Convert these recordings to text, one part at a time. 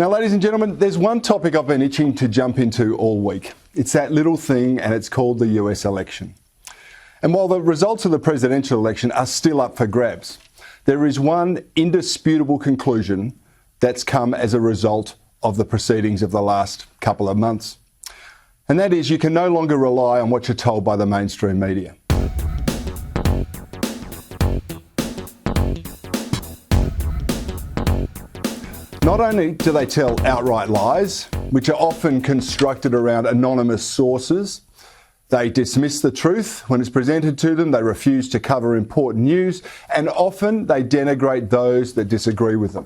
Now, ladies and gentlemen, there's one topic I've been itching to jump into all week. It's that little thing, and it's called the US election. And while the results of the presidential election are still up for grabs, there is one indisputable conclusion that's come as a result of the proceedings of the last couple of months. And that is, you can no longer rely on what you're told by the mainstream media. Not only do they tell outright lies, which are often constructed around anonymous sources, they dismiss the truth when it's presented to them, they refuse to cover important news, and often they denigrate those that disagree with them.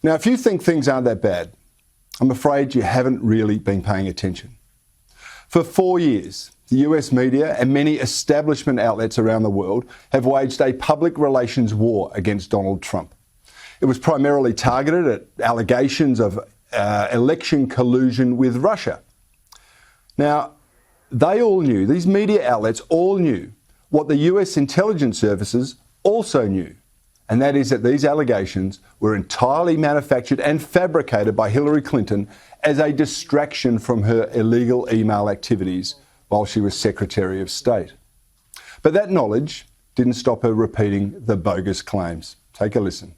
Now, if you think things aren't that bad, I'm afraid you haven't really been paying attention. For 4 years, the US media and many establishment outlets around the world have waged a public relations war against Donald Trump. It was primarily targeted at allegations of election collusion with Russia. Now, they all knew, these media outlets all knew what the US intelligence services also knew, and that is that these allegations were entirely manufactured and fabricated by Hillary Clinton as a distraction from her illegal email activities while she was Secretary of State. But that knowledge didn't stop her repeating the bogus claims. Take a listen.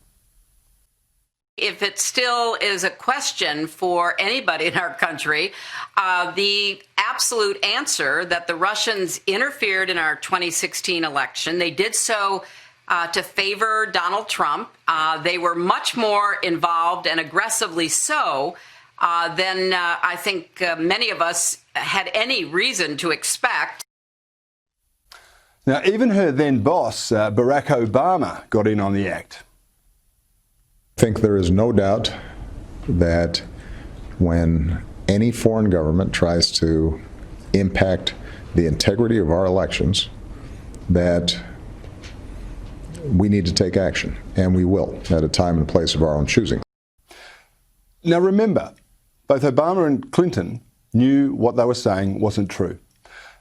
If it still is a question for anybody in our country, the absolute answer that the Russians interfered in our 2016 election, they did so to favor Donald Trump. They were much more involved, and aggressively so, than I think many of us had any reason to expect. Now, even her then boss, Barack Obama, got in on the act. I think there is no doubt that when any foreign government tries to impact the integrity of our elections, that we need to take action, and we will, at a time and place of our own choosing. Now remember, both Obama and Clinton knew what they were saying wasn't true.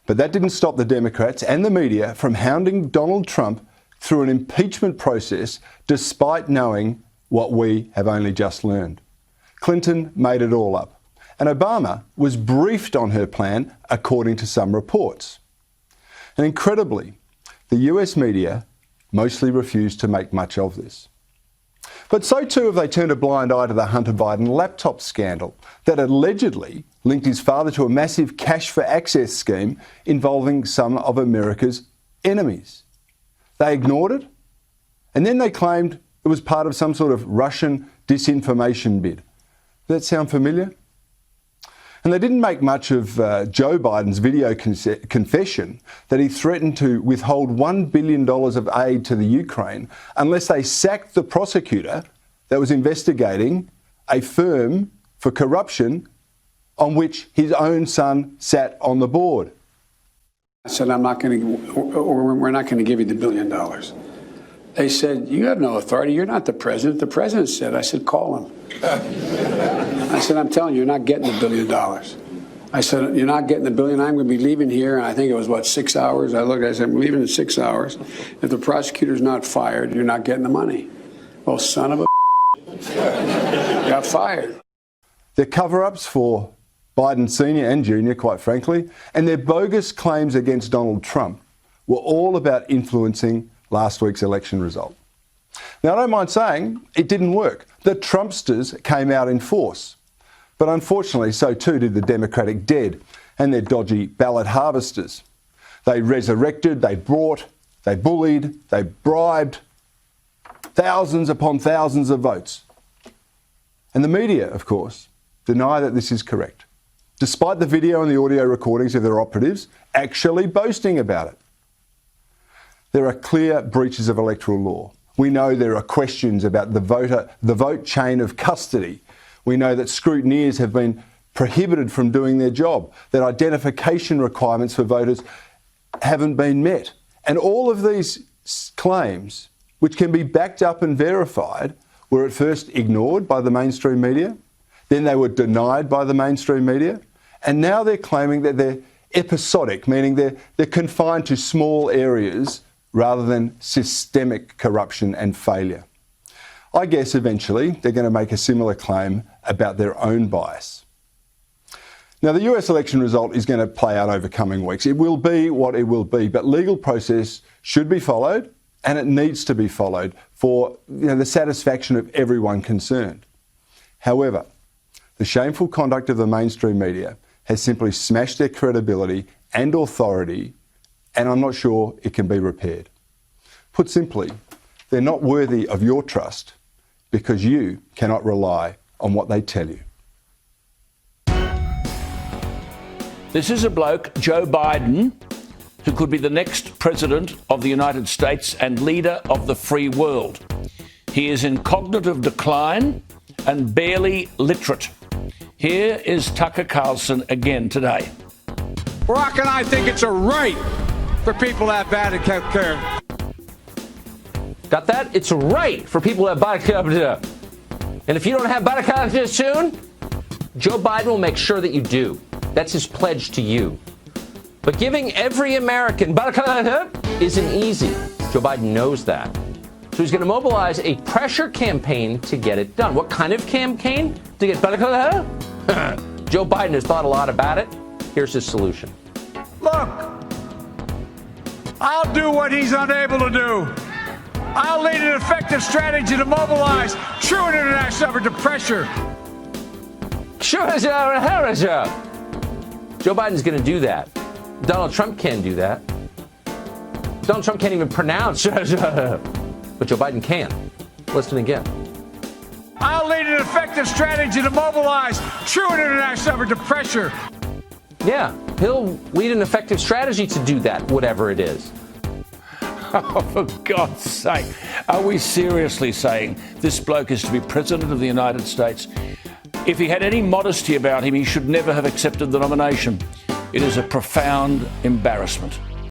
But that didn't stop the Democrats and the media from hounding Donald Trump through an impeachment process, despite knowing what we have only just learned. Clinton made it all up, and Obama was briefed on her plan, according to some reports. And incredibly, the US media mostly refused to make much of this. But so too have they turned a blind eye to the Hunter Biden laptop scandal that allegedly linked his father to a massive cash for access scheme involving some of America's enemies. They ignored it, and then they claimed it was part of some sort of Russian disinformation bid. Does that sound familiar? And they didn't make much of Joe Biden's video confession that he threatened to withhold $1 billion of aid to the Ukraine unless they sacked the prosecutor that was investigating a firm for corruption on which his own son sat on the board. I said, we're not going to give you the $1 billion. They said, you have no authority. You're not the president. The president said. I said, call him. I said, I'm telling you, you're not getting the $1 billion. I said, you're not getting the $1 billion. I'm going to be leaving here. And I think it was, 6 hours? I said, I'm leaving in 6 hours. If the prosecutor's not fired, you're not getting the money. Well, son of a got fired. They're cover-ups for Biden Sr. and Jr., quite frankly, and their bogus claims against Donald Trump were all about influencing last week's election result. Now, I don't mind saying it didn't work. The Trumpsters came out in force. But unfortunately, so too did the Democratic dead and their dodgy ballot harvesters. They resurrected, they brought, they bullied, they bribed thousands upon thousands of votes. And the media, of course, deny that this is correct, despite the video and the audio recordings of their operatives actually boasting about it. There are clear breaches of electoral law. We know there are questions about the vote chain of custody. We know that scrutineers have been prohibited from doing their job, that identification requirements for voters haven't been met. And all of these claims, which can be backed up and verified, were at first ignored by the mainstream media, then they were denied by the mainstream media, and now they're claiming that they're episodic, meaning they're confined to small areas rather than systemic corruption and failure. I guess eventually they're going to make a similar claim about their own bias. Now, the US election result is going to play out over coming weeks. It will be what it will be, but legal process should be followed, and it needs to be followed for the satisfaction of everyone concerned. However, the shameful conduct of the mainstream media has simply smashed their credibility and authority, and I'm not sure it can be repaired. Put simply, they're not worthy of your trust because you cannot rely on what they tell you. This is a bloke, Joe Biden, who could be the next president of the United States and leader of the free world. He is in cognitive decline and barely literate. Here is Tucker Carlson again today. Barack and I think it's a right for people to have bad health care. Got that? It's a right for people to have bad care. And if you don't have bad care soon, Joe Biden will make sure that you do. That's his pledge to you. But giving every American bad care isn't easy. Joe Biden knows that. So he's going to mobilize a pressure campaign to get it done. What kind of campaign to get bad care? Joe Biden has thought a lot about it. Here's his solution. Look, I'll do what he's unable to do. I'll lead an effective strategy to mobilize true international effort to pressure. Joe Biden's going to do that. Donald Trump can't do that. Donald Trump can't even pronounce, but Joe Biden can. Listen again. I'll lead an effective strategy to mobilize true international effort to pressure. Yeah, he'll lead an effective strategy to do that, whatever it is. Oh, for God's sake, are we seriously saying this bloke is to be president of the United States? If he had any modesty about him, he should never have accepted the nomination. It is a profound embarrassment.